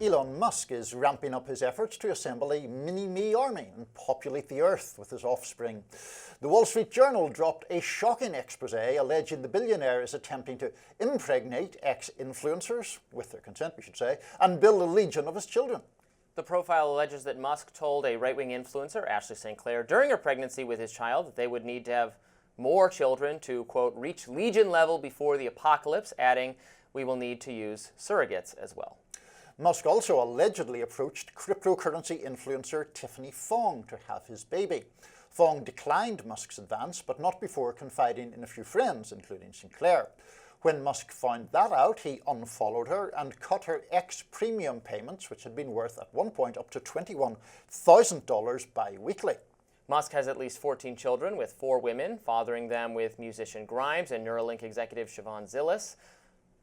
Elon Musk is ramping up his efforts to assemble a mini-me army and populate the Earth with his offspring. The Wall Street Journal dropped a shocking expose alleging the billionaire is attempting to impregnate ex-influencers, with their consent we should say, and build a legion of his children. The profile alleges that Musk told a right-wing influencer, Ashley St. Clair, during her pregnancy with his child that they would need to have more children to, quote, reach legion level before the apocalypse, adding, we will need to use surrogates as well. Musk also allegedly approached cryptocurrency influencer Tiffany Fong to have his baby. Fong declined Musk's advance, but not before confiding in a few friends, including Sinclair. When Musk found that out, he unfollowed her and cut her premium payments, which had been worth at one point up to $21,000 bi-weekly. Musk has at least 14 children with 4 women, fathering them with musician Grimes and Neuralink executive Siobhan Zillis.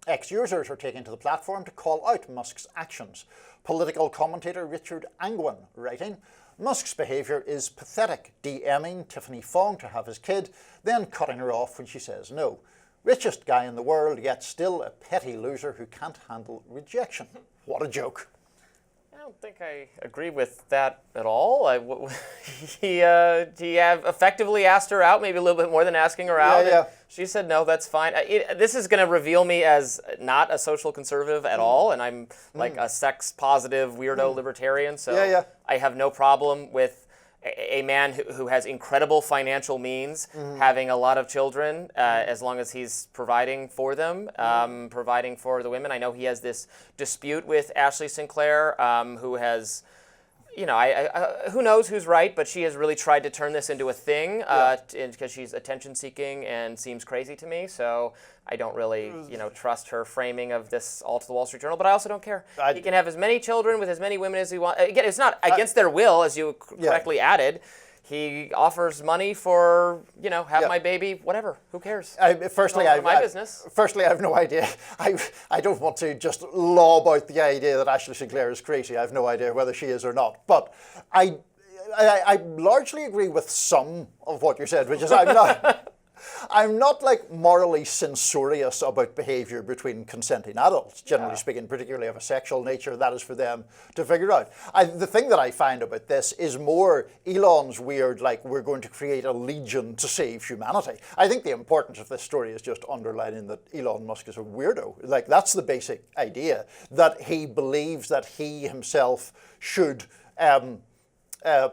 Ex-users are taking to the platform to call out Musk's actions. Political commentator Richard Angwin writing, Musk's behaviour is pathetic, DMing Tiffany Fong to have his kid, then cutting her off when she says no. Richest guy in the world, yet still a petty loser who can't handle rejection. What a joke. I don't think I agree with that at all. He effectively asked her out, maybe a little bit more than asking her out. Yeah. She said, no, that's fine. This is going to reveal me as not a social conservative at all, and I'm like a sex-positive, weirdo libertarian, so I have no problem with a man who has incredible financial means having a lot of children, as long as he's providing for them, providing for the women. I know he has this dispute with Ashley Sinclair, who has, who knows who's right, but she has really tried to turn this into a thing because she's attention-seeking and seems crazy to me. So I don't really, trust her framing of this all to the Wall Street Journal, but I also don't care. He can have as many children with as many women as he wants. Again, it's not against their will, as you correctly added. He offers money for, have my baby, whatever. Who cares? Firstly, my business. Firstly, I have no idea. I don't want to just lob out the idea that Ashley Sinclair is crazy. I have no idea whether she is or not. But I largely agree with some of what you said, which is I'm not like morally censorious about behaviour between consenting adults, generally speaking, particularly of a sexual nature. That is for them to figure out. The thing that I find about this is more Elon's weird, like, we're going to create a legion to save humanity. I think the importance of this story is just underlining that Elon Musk is a weirdo. Like, that's the basic idea, that he believes that he himself should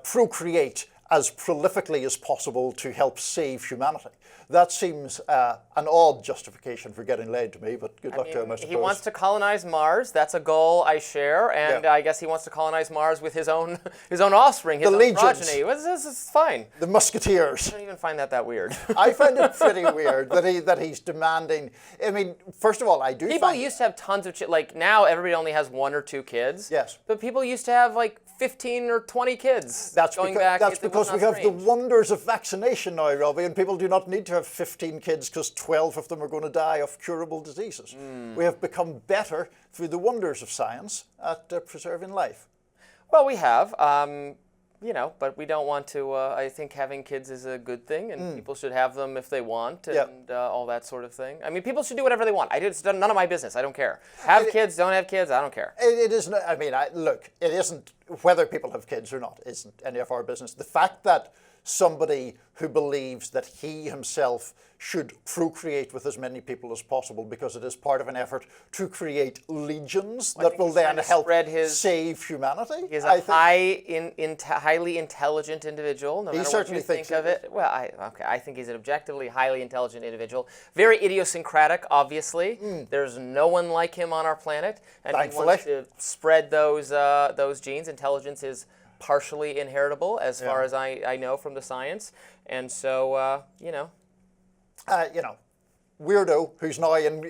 procreate as prolifically as possible to help save humanity. That seems an odd justification for getting laid to me, but good luck to him, I suppose. He wants to colonize Mars. That's a goal I share, and I guess he wants to colonize Mars with his own offspring, his own progeny. This is fine. The Musketeers. I don't even find that weird. I find it pretty weird that he's demanding. I mean, first of all, I do. People used to have tons of like now everybody only has 1 or 2 kids. Yes. But people used to have like 15 or 20 kids. That's because we have the wonders of vaccination now, Robby, and people do not need to have 15 kids because 12 of them are going to die of curable diseases. We have become better through the wonders of science at preserving life. Well, we have, but we don't want to. I think having kids is a good thing, and people should have them if they want, and all that sort of thing. I mean, people should do whatever they want. It's none of my business. I don't care. Have kids, don't have kids, I don't care. It isn't. I mean, look, it isn't whether people have kids or not. Isn't any of our business. The fact that somebody who believes that he himself should procreate with as many people as possible because it is part of an effort to create legions that will then help save humanity. He's a highly intelligent individual, no matter what you think of it. Well, I think he's an objectively highly intelligent individual. Very idiosyncratic, obviously. There's no one like him on our planet, and he wants to spread those genes. Intelligence is partially inheritable, as far as I know from the science, and so weirdo who's now in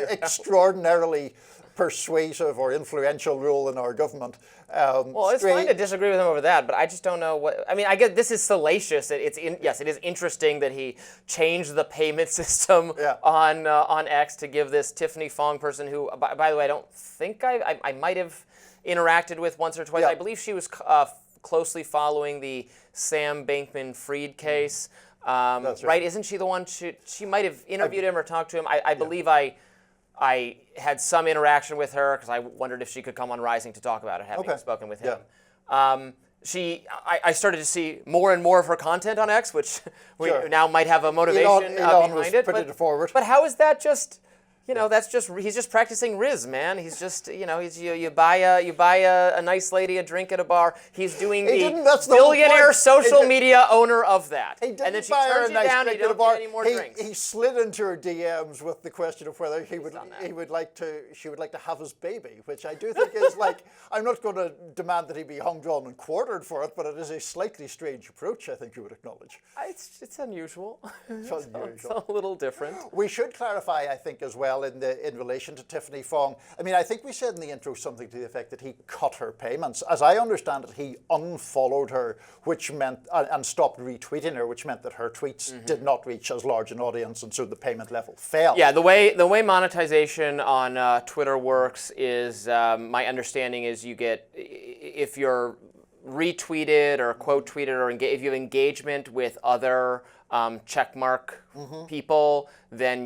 extraordinarily persuasive or influential role in our government. Well, it's fine to disagree with him over that, but I just don't know what. I mean, I get this is salacious. Yes, it is interesting that he changed the payment system on X to give this Tiffany Fong person, who, by the way, I don't think I might have interacted with once or twice. I believe she was closely following the Sam Bankman-Fried case. That's right. Isn't she the one? She might have interviewed him or talked to him. I believe I I had some interaction with her because I wondered if she could come on Rising to talk about it, having spoken with him. Yeah. I started to see more and more of her content on X, which we now might have a motivation behind it. But how is that just? That's just he's just practicing Riz, man. He's just you buy a nice lady a drink at a bar. He's doing the billionaire social media owner of that. And then she turns you down. You don't get any more drinks. He slid into her DMs with the question of whether she would like to have his baby, which I do think is like, I'm not going to demand that he be hung, drawn, and quartered for it, but it is a slightly strange approach. I think you would acknowledge. It's unusual. It's a little different. We should clarify, I think, as well. In relation to Tiffany Fong, I mean, I think we said in the intro something to the effect that he cut her payments. As I understand it, he unfollowed her, which meant and stopped retweeting her, which meant that her tweets did not reach as large an audience, and so the payment level fell. Yeah, the way monetization on Twitter works is my understanding is you get, if you're retweeted or quote tweeted or if you have engagement with other checkmark people, then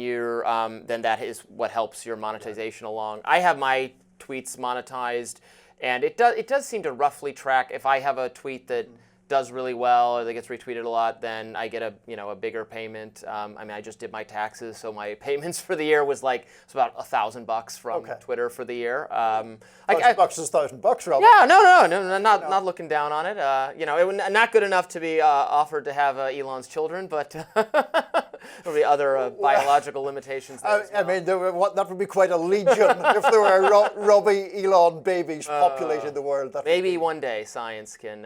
then that is what helps your monetization along. I have my tweets monetized, and it does seem to roughly track. If I have a tweet that does really well or that gets retweeted a lot, then I get a bigger payment. I mean, I just did my taxes, so my payments for the year was about $1,000 from Twitter for the year. $1,000 is $1,000, Robby. Yeah, no, not looking down on it. It was not good enough to be offered to have Elon's children, but there'll be other biological limitations. I mean, that would be quite a legion if there were Robby Elon babies populating the world. Maybe one day science can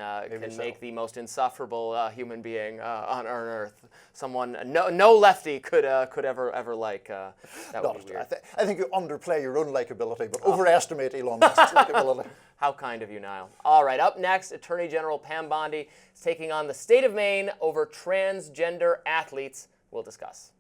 make the most insufferable human being on Earth. Someone no lefty could ever like. That would be weird. I think you underplay your own likability, but overestimate Elon Musk's likability. How kind of you, Niall. All right, up next, Attorney General Pam Bondi is taking on the state of Maine over transgender athletes. We'll discuss.